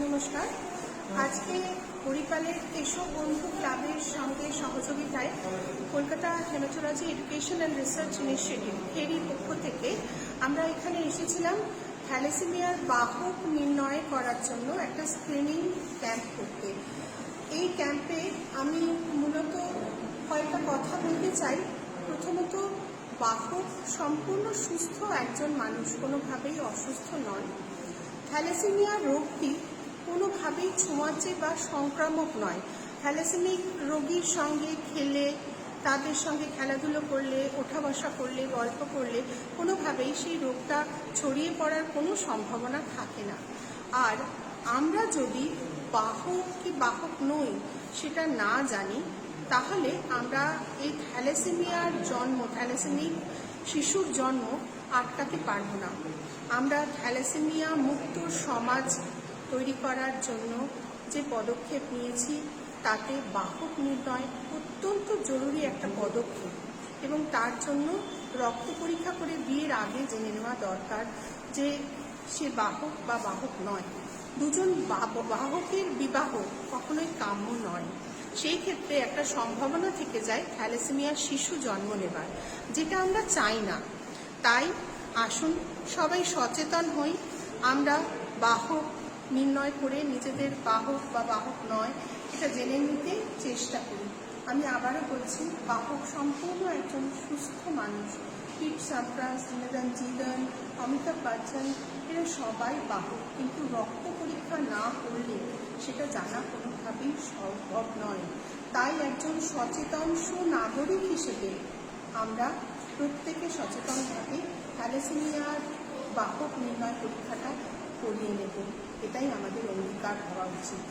নমস্কার। আজকে হরিপালের কেশব বন্ধু ক্লাবের সঙ্গে সহযোগিতায় Kolkata haematology education and research initiative হেরির পক্ষ থেকে আমরা এখানে এসেছিলাম থ্যালাসেমিয়ার বাহক নির্ণয় করার জন্য একটা স্ক্রিনিং ক্যাম্প করতে। এই ক্যাম্পে আমি মূলত কয়েকটা কথা বলতে চাই। প্রথমত, বাহক সম্পূর্ণ সুস্থ একজন মানুষ, কোনোভাবেই অসুস্থ নন। থ্যালাসেমিয়া রোগটি কোনোভাবেই ছোঁয়াচে বা সংক্রামক নয়। থ্যালাসেমিক রোগীর সঙ্গে খেলে, তাদের সঙ্গে খেলাধুলো করলে, ওঠা বসা করলে, গল্প করলে কোনোভাবেই সেই রোগটা ছড়িয়ে পড়ার কোনো সম্ভাবনা থাকে না। আর আমরা যদি বাহক কি বাহক নই সেটা না জানি, তাহলে আমরা এই থ্যালাসেমিক শিশুর জন্ম আটকাতে পারব না। আমরা থ্যালাসেমিয়া মুক্ত সমাজ তৈরি করার জন্য যে পদক্ষেপ নিয়েছি, তাতে বাহক নির্ণয় অত্যন্ত জরুরি একটা পদক্ষেপ, এবং তার জন্য রক্ত পরীক্ষা করে বিয়ের আগে জেনে নেওয়া দরকার যে সে বাহক বা বাহক নয়। দুজন বাহকের বিবাহ কখনোই কাম্য নয়। সেই ক্ষেত্রে একটা সম্ভাবনা থেকে যায় থ্যালাসেমিয়ার শিশু জন্ম নেবার, যেটা আমরা চাই না। তাই আসুন সবাই সচেতন হই, আমরা বাহক নির্ণয় করে নিজেদের বাহক বা বাহক নয় এটা জেনে নিতে চেষ্টা করি। আমি আবারও বলছি, বাহক সম্পূর্ণ একজন সুস্থ মানুষ। পিট সাম্প্রাস, জিনেদান জিদন, অমিতাভ বচ্চন, এরা সবাই বাহক, কিন্তু রক্ত পরীক্ষা না করলে সেটা জানা কোনোভাবেই সম্ভব নয়। তাই একজন সচেতন সুনাগরিক হিসেবে আমরা প্রত্যেকে সচেতনভাবে থ্যালাসেমিয়ার বাহক নির্ণয় পরীক্ষাটা করিয়ে নেব। এটাই আমাদের অঙ্গীকার হওয়া উচিত।